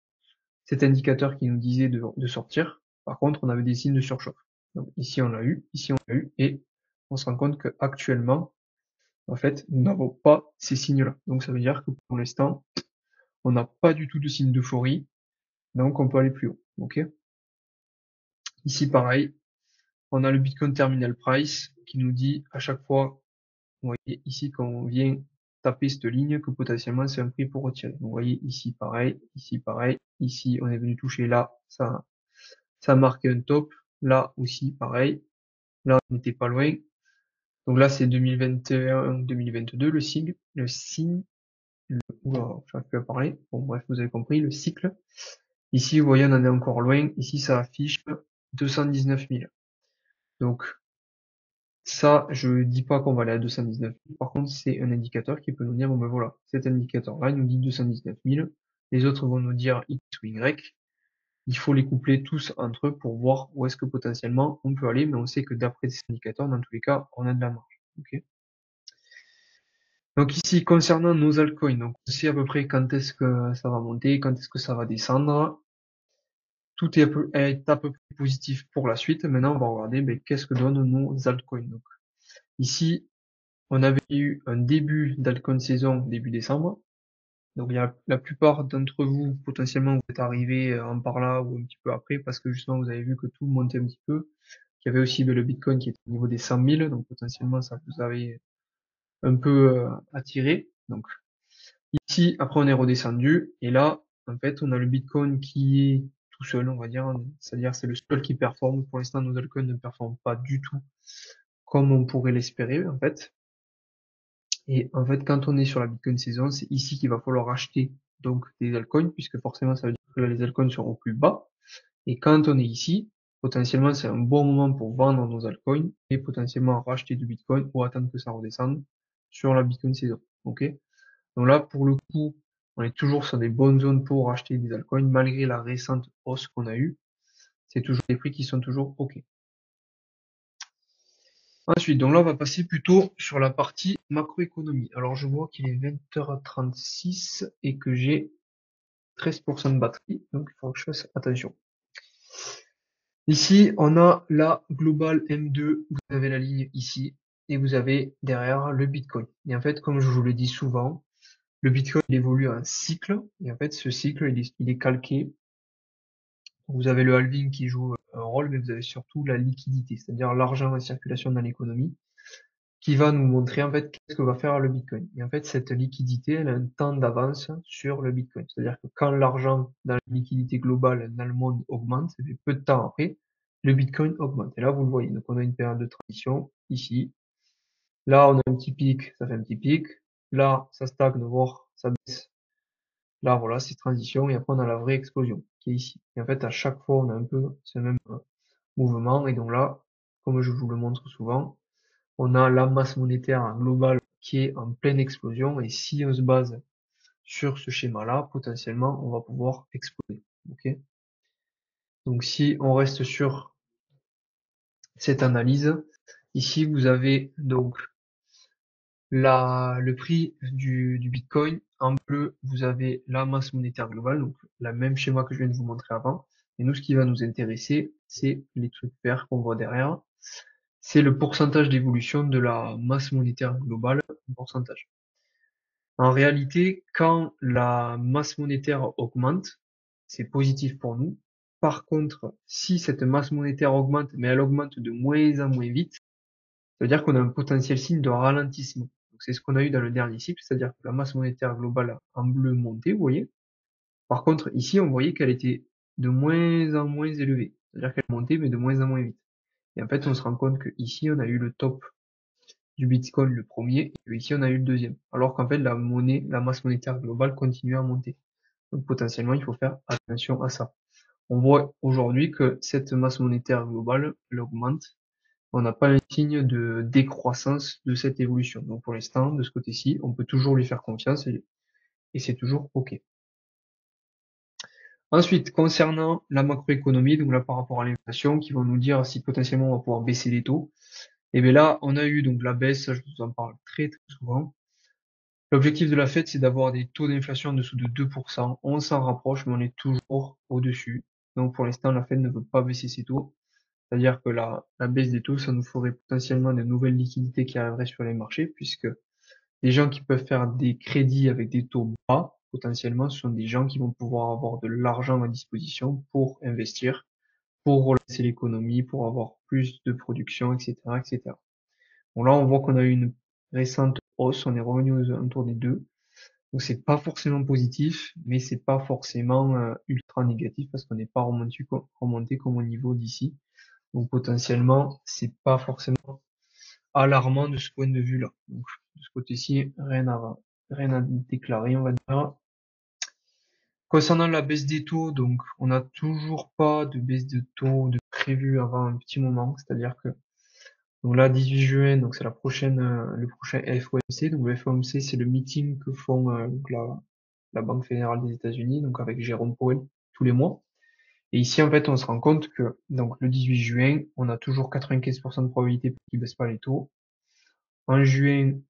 cet indicateur qui nous disait de sortir. Par contre, on avait des signes de surchauffe. Donc, ici, on l'a eu, ici, on l'a eu, et on se rend compte qu'actuellement, en fait, nous n'avons pas ces signes-là. Donc, ça veut dire que pour l'instant, on n'a pas du tout de signe d'euphorie, donc on peut aller plus haut. Ok? Ici, pareil, on a le Bitcoin Terminal Price qui nous dit à chaque fois, vous voyez ici quand on vient taper cette ligne que potentiellement c'est un prix pour retirer. Vous voyez ici pareil, ici on est venu toucher là, ça a marqué un top, là aussi pareil, là on n'était pas loin. Donc là c'est 2021-2022 le signe, oula, j'arrive plus à parler. Bon bref, vous avez compris, le cycle. Ici vous voyez on en est encore loin, ici ça affiche 219 000. Donc ça, je dis pas qu'on va aller à 219 000. Par contre, c'est un indicateur qui peut nous dire, bon ben voilà, cet indicateur-là, il nous dit 219 000. Les autres vont nous dire X ou Y. il faut les coupler tous entre eux pour voir où est-ce que potentiellement on peut aller, mais on sait que d'après ces indicateurs, dans tous les cas, on a de la marge. Ok. Donc ici, concernant nos altcoins, donc on sait à peu près quand est-ce que ça va monter, quand est-ce que ça va descendre. Tout est à peu près positif pour la suite. Maintenant, on va regarder qu'est-ce que donnent nos altcoins. Donc ici, on avait eu un début d'altcoin saison début décembre. Donc il y a la plupart d'entre vous, potentiellement, vous êtes arrivés en par là ou un petit peu après, parce que justement, vous avez vu que tout montait un petit peu. Il y avait aussi le Bitcoin qui était au niveau des 100 000, donc potentiellement, ça vous avait un peu attiré. Donc ici, après, on est redescendu, et là, en fait, on a le Bitcoin qui est tout seul, on va dire, c'est-à-dire c'est le seul qui performe. Pour l'instant, nos altcoins ne performent pas du tout comme on pourrait l'espérer, en fait. Et en fait, quand on est sur la Bitcoin saison, c'est ici qu'il va falloir acheter donc des altcoins, puisque forcément, ça veut dire que là, les altcoins seront plus bas. Et quand on est ici, potentiellement, c'est un bon moment pour vendre nos altcoins et potentiellement racheter du Bitcoin ou attendre que ça redescende sur la Bitcoin saison. Ok? Donc là, pour le coup, on est toujours sur des bonnes zones pour acheter des altcoins, malgré la récente hausse qu'on a eue. C'est toujours des prix qui sont toujours OK. Ensuite, donc là, on va passer plutôt sur la partie macroéconomie. Alors, je vois qu'il est 20h36 et que j'ai 13% de batterie, donc il faut que je fasse attention. Ici, on a la Global M2, vous avez la ligne ici, et vous avez derrière le Bitcoin. Et en fait, comme je vous le dis souvent, le Bitcoin il évolue à un cycle, et en fait, ce cycle, il est calqué. Vous avez le halving qui joue un rôle, mais vous avez surtout la liquidité, c'est-à-dire l'argent en circulation dans l'économie, qui va nous montrer en fait qu'est-ce que va faire le Bitcoin. Et en fait, cette liquidité, elle a un temps d'avance sur le Bitcoin. C'est-à-dire que quand l'argent dans la liquidité globale dans le monde augmente, ça fait peu de temps après, le Bitcoin augmente. Et là, vous le voyez. Donc, on a une période de transition ici. Là, on a un petit pic, ça fait un petit pic. Là, ça stagne, voire ça baisse. Là, voilà, c'est transition. Et après, on a la vraie explosion qui est ici. Et en fait, à chaque fois, on a un peu ce même mouvement. Et donc là, comme je vous le montre souvent, on a la masse monétaire globale qui est en pleine explosion, et si on se base sur ce schéma-là, potentiellement, on va pouvoir exploser. Ok. Donc si on reste sur cette analyse, ici vous avez donc le prix du Bitcoin. En bleu, vous avez la masse monétaire globale, donc la même schéma que je viens de vous montrer avant. Et nous, ce qui va nous intéresser, c'est les trucs verts qu'on voit derrière. C'est le pourcentage d'évolution de la masse monétaire globale en pourcentage. En réalité, quand la masse monétaire augmente, c'est positif pour nous. Par contre, si cette masse monétaire augmente, mais elle augmente de moins en moins vite, ça veut dire qu'on a un potentiel signe de ralentissement. Donc, c'est ce qu'on a eu dans le dernier cycle, c'est-à-dire que la masse monétaire globale en bleu montait, vous voyez. Par contre, ici, on voyait qu'elle était de moins en moins élevée. C'est-à-dire qu'elle montait, mais de moins en moins vite. Et en fait, on se rend compte que ici, on a eu le top du Bitcoin le premier, et ici on a eu le deuxième. Alors qu'en fait la masse monétaire globale continue à monter. Donc potentiellement il faut faire attention à ça. On voit aujourd'hui que cette masse monétaire globale, elle augmente. On n'a pas un signe de décroissance de cette évolution. Donc pour l'instant, de ce côté-ci, on peut toujours lui faire confiance et c'est toujours OK. Ensuite, concernant la macroéconomie, donc là par rapport à l'inflation, qui vont nous dire si potentiellement on va pouvoir baisser les taux, et bien là, on a eu donc la baisse, je vous en parle très très souvent. L'objectif de la Fed, c'est d'avoir des taux d'inflation en dessous de 2%. On s'en rapproche, mais on est toujours au-dessus. Donc pour l'instant, la Fed ne veut pas baisser ses taux. C'est-à-dire que la baisse des taux, ça nous ferait potentiellement de nouvelles liquidités qui arriveraient sur les marchés, puisque les gens qui peuvent faire des crédits avec des taux bas, potentiellement, ce sont des gens qui vont pouvoir avoir de l'argent à disposition pour investir, pour relancer l'économie, pour avoir plus de production, etc., etc. Bon, là, on voit qu'on a eu une récente hausse, on est revenu aux alentours des 2. Donc c'est pas forcément positif, mais c'est pas forcément ultra négatif parce qu'on n'est pas remonté comme au niveau d'ici. Donc potentiellement, c'est pas forcément alarmant de ce point de vue-là. Donc de ce côté-ci, rien à déclarer, on va dire. Concernant la baisse des taux, donc on n'a toujours pas de baisse de taux de prévu avant un petit moment, c'est-à-dire que donc là 18 juin, donc c'est le prochain FOMC. Donc le FOMC, c'est le meeting que font donc la Banque fédérale des États-Unis, donc avec Jérôme Powell tous les mois. Et ici, en fait, on se rend compte que, donc, le 18 juin, on a toujours 95% de probabilité qu'ils baissent pas les taux. En juillet,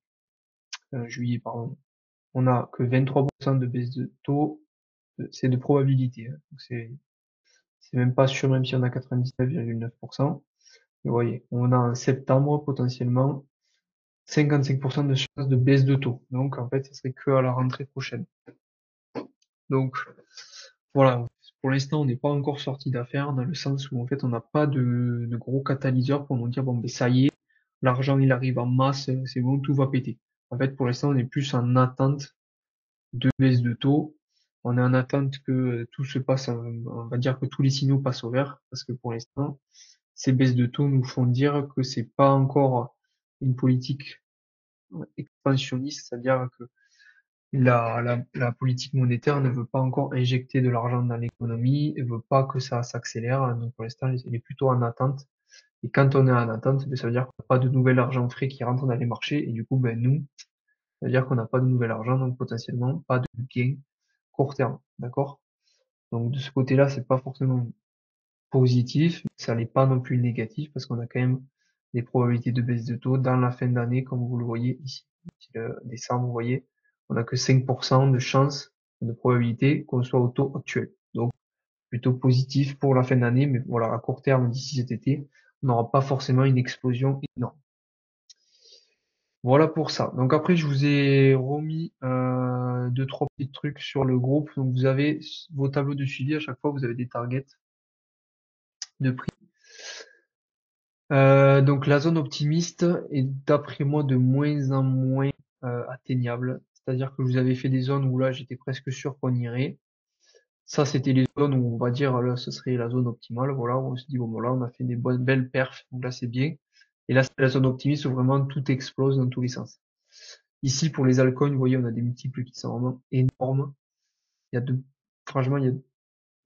pardon, on a que 23% de baisse de taux, c'est de probabilité, hein. Donc c'est même pas sûr, même si on a 99,9%. Et vous voyez, on a en septembre, potentiellement, 55% de chances de baisse de taux. Donc, en fait, ce serait que à la rentrée prochaine. Donc, voilà. Pour l'instant, on n'est pas encore sorti d'affaire dans le sens où, en fait, on n'a pas de gros catalyseurs pour nous dire, bon, ben, ça y est, l'argent, il arrive en masse, c'est bon, tout va péter. En fait, pour l'instant, on est plus en attente de baisse de taux. On est en attente que tout se passe, on va dire que tous les signaux passent au vert, parce que pour l'instant, ces baisses de taux nous font dire que c'est pas encore une politique expansionniste, c'est-à-dire que la politique monétaire ne veut pas encore injecter de l'argent dans l'économie, ne veut pas que ça s'accélère. Donc pour l'instant, elle est plutôt en attente. Et quand on est en attente, ben, ça veut dire qu'on n'a pas de nouvel argent frais qui rentre dans les marchés. Et du coup, ben, nous, ça veut dire qu'on n'a pas de nouvel argent, donc potentiellement pas de gain court terme. D'accord? Donc de ce côté-là, c'est pas forcément positif, ça n'est pas non plus négatif parce qu'on a quand même des probabilités de baisse de taux dans la fin d'année, comme vous le voyez ici. Le décembre, vous voyez, on n'a que 5% de chance, de probabilité qu'on soit au taux actuel. Donc, plutôt positif pour la fin d'année, mais voilà, à court terme, d'ici cet été, on n'aura pas forcément une explosion énorme. Voilà pour ça. Donc après, je vous ai remis deux, trois petits trucs sur le groupe. Donc vous avez vos tableaux de suivi, à chaque fois, vous avez des targets de prix. Donc la zone optimiste est d'après moi de moins en moins atteignable. C'est-à-dire que je vous avais fait des zones où là j'étais presque sûr qu'on irait. Ça c'était les zones où on va dire là ce serait la zone optimale. Voilà, on se dit bon voilà on a fait des bonnes belles perfs, donc là c'est bien. Et là c'est la zone optimiste où vraiment tout explose dans tous les sens. Ici pour les altcoins, vous voyez on a des multiples qui sont vraiment énormes. Il y a de, franchement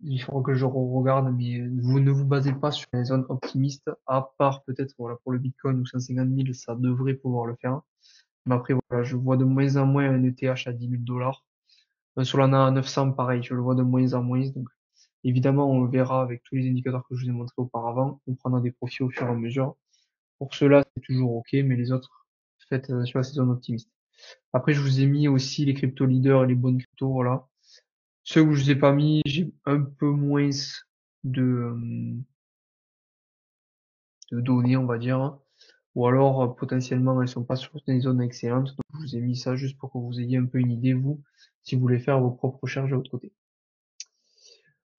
il faut que je regarde, mais vous ne vous basez pas sur les zones optimistes, à part peut-être voilà, pour le Bitcoin ou 150 000, ça devrait pouvoir le faire. Mais après, voilà, je vois de moins en moins un ETH à 10 000 dollars. Un Solana à 900, pareil, je le vois de moins en moins. Donc, évidemment, on le verra avec tous les indicateurs que je vous ai montrés auparavant. On prendra des profits au fur et à mesure. Pour cela, c'est toujours OK, mais les autres, faites attention à ces zones optimistes. Après, je vous ai mis aussi les crypto leaders et les bonnes cryptos, voilà. Ceux où je vous ai pas mis, j'ai un peu moins de, euh, de données, on va dire. Ou alors, potentiellement, elles sont pas sur des zones excellentes. Donc, je vous ai mis ça juste pour que vous ayez un peu une idée, vous, si vous voulez faire vos propres recherches de votre côté.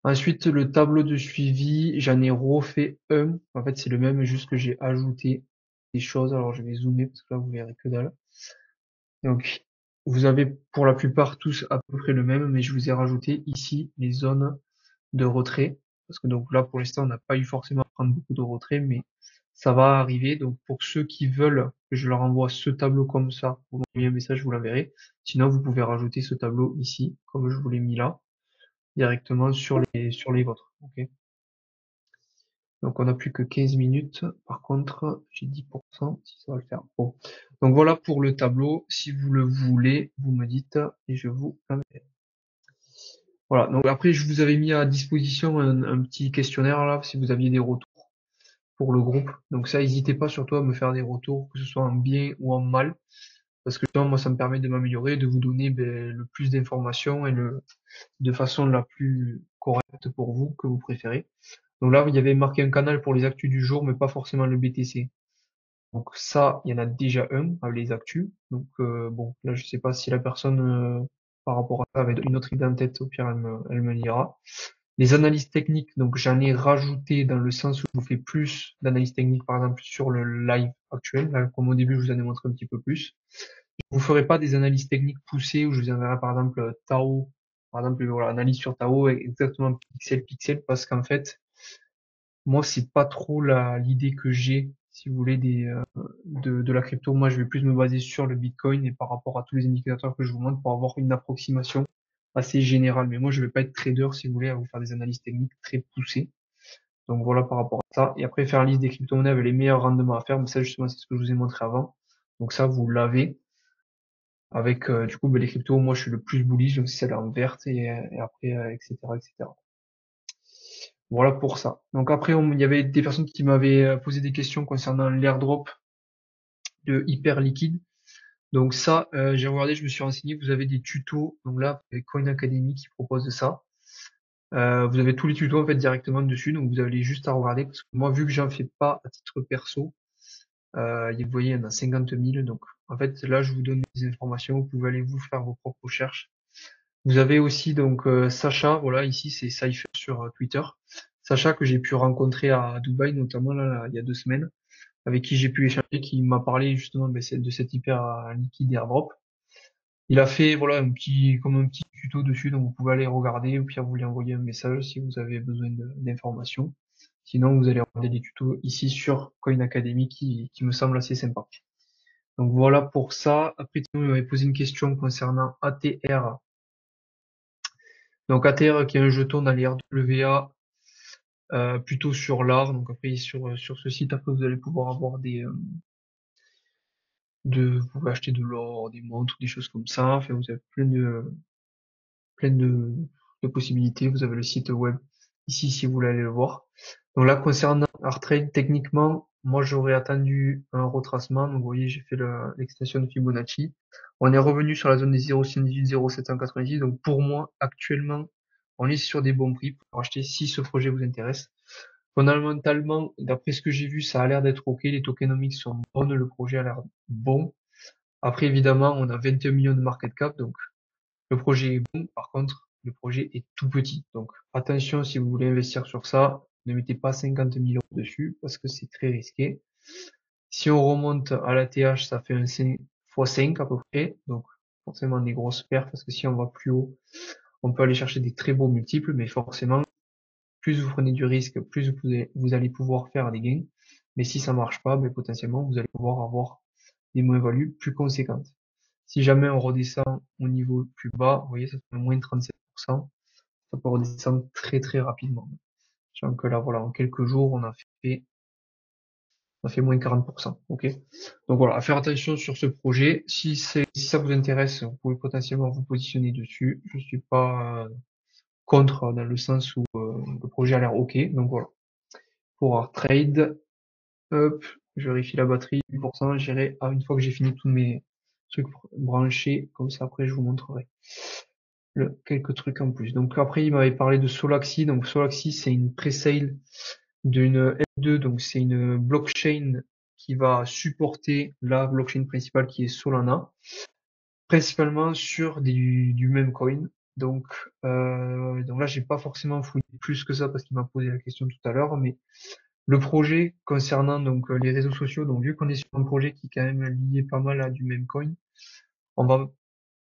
Ensuite, le tableau de suivi, j'en ai refait un. En fait, c'est le même, juste que j'ai ajouté des choses. Alors, je vais zoomer parce que là, vous verrez que dalle. Donc, vous avez pour la plupart tous à peu près le même, mais je vous ai rajouté ici les zones de retrait. Parce que donc là, pour l'instant, on n'a pas eu forcément à prendre beaucoup de retrait, mais ça va arriver. Donc pour ceux qui veulent que je leur envoie ce tableau comme ça, vous m'envoyez un message, je vous l'enverrai. Sinon, vous pouvez rajouter ce tableau ici, comme je vous l'ai mis là, directement sur les vôtres. Ok. Donc on n'a plus que 15 minutes. Par contre, j'ai 10%, si ça va le faire. Bon. Donc voilà pour le tableau. Si vous le voulez, vous me dites et je vous l'enverrai. Voilà, donc après je vous avais mis à disposition un petit questionnaire là, si vous aviez des retours pour le groupe. Donc ça, n'hésitez pas surtout à me faire des retours, que ce soit en bien ou en mal, parce que justement, moi ça me permet de m'améliorer, de vous donner ben, le plus d'informations et de façon la plus correcte pour vous, que vous préférez. Donc là, il y avait marqué un canal pour les actus du jour, mais pas forcément le BTC. Donc ça, il y en a déjà un avec les actus. Donc bon, là je sais pas si la personne par rapport à ça avait une autre idée en tête, au pire elle me dira. Les analyses techniques, donc j'en ai rajouté dans le sens où je vous fais plus d'analyses techniques, par exemple sur le live actuel. Là, comme au début, je vous en ai montré un petit peu plus. Je vous ferai pas des analyses techniques poussées où je vous enverrai par exemple Tao, par exemple voilà, analyse sur Tao exactement pixel pixel, parce qu'en fait, moi c'est pas trop l'idée que j'ai, si vous voulez, de la crypto. Moi, je vais plus me baser sur le Bitcoin et par rapport à tous les indicateurs que je vous montre pour avoir une approximation assez générale. Mais moi, je vais pas être trader, si vous voulez, à vous faire des analyses techniques très poussées. Donc voilà par rapport à ça. Et après, faire la liste des crypto-monnaies avec les meilleurs rendements à faire. Mais ça, justement, c'est ce que je vous ai montré avant. Donc ça, vous l'avez. Avec, du coup, ben, les cryptos, moi, je suis le plus bullish, donc c'est celle en verte et après, etc., etc. Voilà pour ça. Donc après, il y avait des personnes qui m'avaient posé des questions concernant l'airdrop de Hyper Liquide. Donc ça, j'ai regardé, je me suis renseigné, vous avez des tutos. Donc là, avec Coin Academy qui propose ça. Vous avez tous les tutos en fait directement dessus, donc vous avez juste à regarder parce que moi, vu que j'en fais pas à titre perso, vous voyez, il y en a 50 000. Donc en fait, là, je vous donne des informations. Vous pouvez aller vous faire vos propres recherches. Vous avez aussi donc Sacha, voilà, ici c'est Cypher sur Twitter. Sacha que j'ai pu rencontrer à Dubaï notamment là, il y a 2 semaines, avec qui j'ai pu échanger, qui m'a parlé justement de cet hyper liquide airdrop. Il a fait voilà comme un petit tuto dessus, donc vous pouvez aller regarder, ou puis vous lui envoyer un message si vous avez besoin d'informations. Sinon, vous allez regarder les tutos ici sur Coin Academy qui me semble assez sympa. Donc voilà pour ça. Après, sinon, il m'avait posé une question concernant ATR. Donc ATR qui est un jeton dans les RWA, plutôt sur l'art. Donc après sur ce site, après vous allez pouvoir avoir vous pouvez acheter de l'or, des montres, des choses comme ça. Enfin, vous avez plein de possibilités. Vous avez le site web ici si vous voulez aller le voir. Donc là, concernant ArtTrade, techniquement, moi j'aurais attendu un retracement. Donc vous voyez, j'ai fait l'extension de Fibonacci. On est revenu sur la zone des 0,618, 0,790. Donc pour moi, actuellement, on est sur des bons prix pour acheter si ce projet vous intéresse. Fondamentalement, d'après ce que j'ai vu, ça a l'air d'être OK. Les tokenomics sont bonnes, le projet a l'air bon. Après, évidemment, on a 21 millions de market cap, donc le projet est bon, par contre, le projet est tout petit. Donc, attention, si vous voulez investir sur ça, ne mettez pas 50 000 euros dessus parce que c'est très risqué. Si on remonte à la TH, ça fait un 5 x 5 à peu près. Donc, forcément des grosses pertes parce que si on va plus haut, on peut aller chercher des très beaux multiples, mais forcément, plus vous prenez du risque, plus vous allez pouvoir faire des gains. Mais si ça marche pas, ben, potentiellement, vous allez pouvoir avoir des moins-values plus conséquentes. Si jamais on redescend au niveau plus bas, vous voyez, ça fait moins 37%, ça peut redescendre très très rapidement. Sachant que là, voilà, en quelques jours, on a fait moins 40%. Ok. Donc voilà, à faire attention sur ce projet. Si ça vous intéresse, vous pouvez potentiellement vous positionner dessus. Je suis pas contre dans le sens où le projet a l'air ok. Donc voilà. Pour Art Trade, hop, je vérifie la batterie. 10%, j'irai une fois que j'ai fini tous mes trucs branchés. Comme ça, après, je vous montrerai quelques trucs en plus. Donc après, il m'avait parlé de Solaxi. Donc Solaxi, c'est une pre-sale d'une L2. Donc c'est une blockchain qui va supporter la blockchain principale qui est Solana, principalement sur du même coin. Donc là, j'ai pas forcément fouillé plus que ça parce qu'il m'a posé la question tout à l'heure, mais le projet concernant donc les réseaux sociaux, donc vu qu'on est sur un projet qui est quand même lié pas mal à du même coin, on va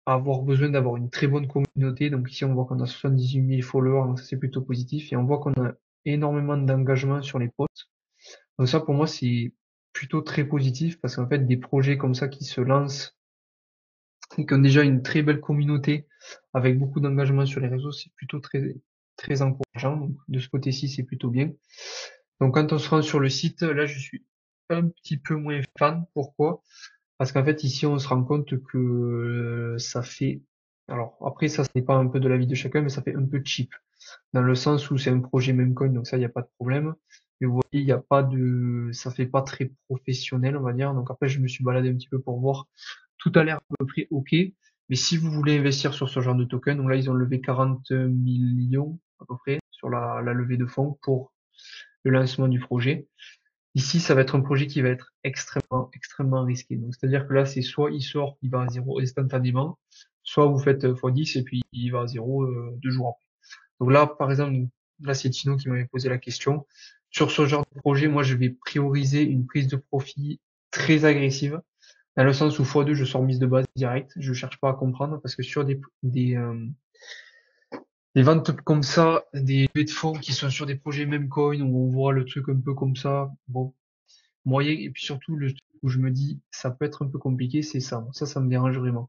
avoir besoin d'avoir une très bonne communauté. Donc ici, on voit qu'on a 78 000 followers, donc ça c'est plutôt positif. Et on voit qu'on a énormément d'engagement sur les posts. Donc ça, pour moi, c'est plutôt très positif parce qu'en fait, des projets comme ça qui se lancent et qui ont déjà une très belle communauté avec beaucoup d'engagement sur les réseaux, c'est plutôt très, très encourageant. Donc de ce côté-ci, c'est plutôt bien. Donc quand on se rend sur le site, là, je suis un petit peu moins fan. Pourquoi? Parce qu'en fait, ici, on se rend compte que ça fait. Alors, après, ça, ce n'est pas un peu de l'avis de chacun, mais ça fait un peu cheap. Dans le sens où c'est un projet Memcoin, donc ça, il n'y a pas de problème. Mais vous voyez, il n'y a pas de. Ça fait pas très professionnel, on va dire. Donc après, je me suis baladé un petit peu pour voir. Tout a l'air à peu près OK. Mais si vous voulez investir sur ce genre de token, donc là, ils ont levé 40 millions, à peu près, sur la levée de fonds pour le lancement du projet. Ici, ça va être un projet qui va être extrêmement, extrêmement risqué. Donc, c'est-à-dire que là, c'est soit il sort, il va à zéro instantanément, soit vous faites x10 et puis il va à zéro 2 jours après. Donc là, par exemple, là, c'est Tino qui m'avait posé la question. Sur ce genre de projet, moi, je vais prioriser une prise de profit très agressive, dans le sens où x2, je sors mise de base direct. Je cherche pas à comprendre parce que sur des ventes comme ça, des levées de fonds qui sont sur des projets même coin où on voit le truc un peu comme ça, bon, moyen, et puis surtout, le truc où je me dis, ça peut être un peu compliqué, c'est ça. Ça me dérange vraiment.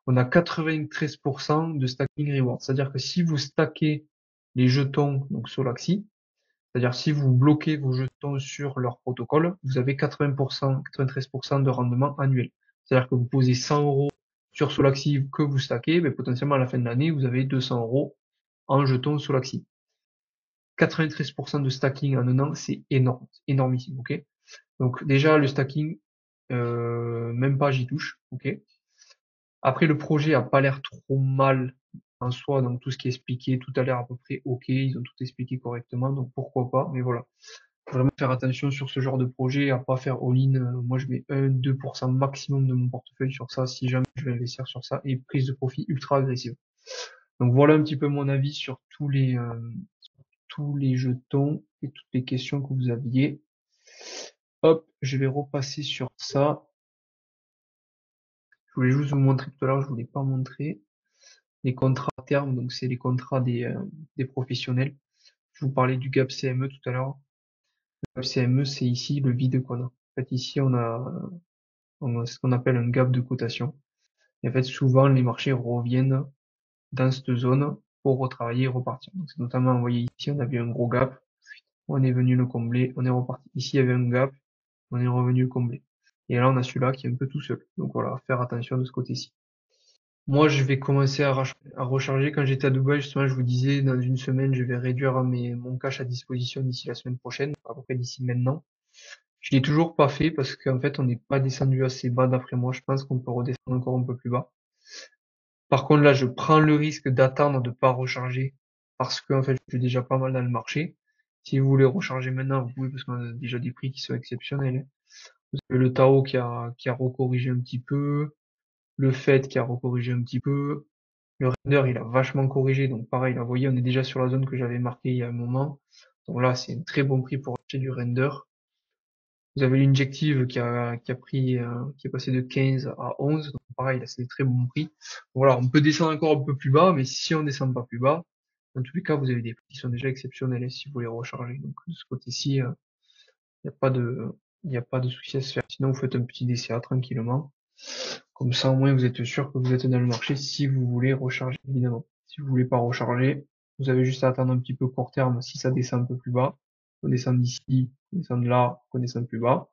On a 93% de stacking reward. C'est-à-dire que si vous stackez les jetons, donc Solaxi, c'est-à-dire si vous bloquez vos jetons sur leur protocole, vous avez 80%, 93% de rendement annuel. C'est-à-dire que vous posez 100 euros sur Solaxi que vous stackez, mais potentiellement à la fin de l'année, vous avez 200 euros en jetons Solaxi. 93% de stacking en un an, c'est énorme, c'est énormissime, ok? Donc déjà, le stacking, même pas j'y touche, ok? Après, le projet a pas l'air trop mal en soi, donc tout ce qui est expliqué, tout a l'air à peu près ok, ils ont tout expliqué correctement, donc pourquoi pas, mais voilà. Vraiment faire attention sur ce genre de projet, à pas faire all-in. Moi, je mets 1-2% maximum de mon portefeuille sur ça, si jamais je vais investir sur ça, et prise de profit ultra agressive. Donc voilà un petit peu mon avis sur tous les jetons et toutes les questions que vous aviez. Hop, je vais repasser sur ça. Je voulais juste vous montrer tout à l'heure, je voulais pas montrer les contrats à terme, donc c'est les contrats des professionnels. Je vous parlais du gap CME tout à l'heure. Le gap CME, c'est ici le vide qu'on a. En fait, ici, on a ce qu'on appelle un gap de cotation. Et en fait, souvent, les marchés reviennent dans cette zone pour retravailler et repartir. Donc, c'est notamment, vous voyez ici, on avait un gros gap. On est venu le combler, on est reparti. Ici, il y avait un gap, on est revenu le combler. Et là, on a celui-là qui est un peu tout seul. Donc voilà, faire attention de ce côté-ci. Moi, je vais commencer à recharger. Quand j'étais à Dubaï, justement, je vous disais, dans une semaine, je vais réduire mon cash à disposition d'ici la semaine prochaine, à peu près d'ici maintenant. Je l'ai toujours pas fait parce qu'en fait, on n'est pas descendu assez bas d'après moi. Je pense qu'on peut redescendre encore un peu plus bas. Par contre, là, je prends le risque d'attendre de pas recharger parce que, en fait, je suis déjà pas mal dans le marché. Si vous voulez recharger maintenant, vous pouvez parce qu'on a déjà des prix qui sont exceptionnels, hein. Vous avez le Tao qui a recorrigé un petit peu, le FED qui a recorrigé un petit peu, le Render, il a vachement corrigé. Donc, pareil, là, vous voyez, on est déjà sur la zone que j'avais marquée il y a un moment. Donc là, c'est un très bon prix pour acheter du Render. Vous avez l'injective qui est passé de 15 à 11. Donc pareil, là, c'est des très bons prix. Donc voilà, on peut descendre encore un peu plus bas, mais si on descend pas plus bas, dans tous les cas, vous avez des prix qui sont déjà exceptionnels, hein, si vous voulez recharger. Donc, de ce côté-ci, il n'y a pas il a pas de souci à se faire. Sinon, vous faites un petit DCA tranquillement. Comme ça, au moins, vous êtes sûr que vous êtes dans le marché si vous voulez recharger, évidemment. Si vous voulez pas recharger, vous avez juste à attendre un petit peu court terme si ça descend un peu plus bas. On descend d'ici, on descend de là, on descend plus bas.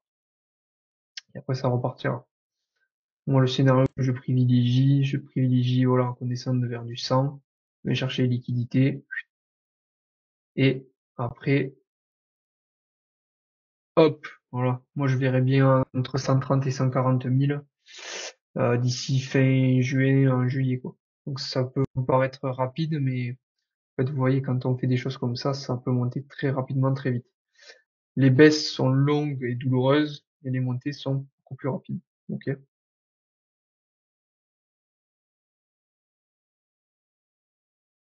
Et après, ça repartira. Moi, le scénario que je privilégie, voilà, qu'on descende vers du 100, on va chercher les liquidités, et après, hop, voilà. Moi, je verrais bien entre 130 et 140 000, d'ici fin juin, en juillet, quoi. Donc, ça peut vous paraître rapide, mais, en fait, vous voyez, quand on fait des choses comme ça peut monter très rapidement, très vite. Les baisses sont longues et douloureuses, et les montées sont beaucoup plus rapides. Ok?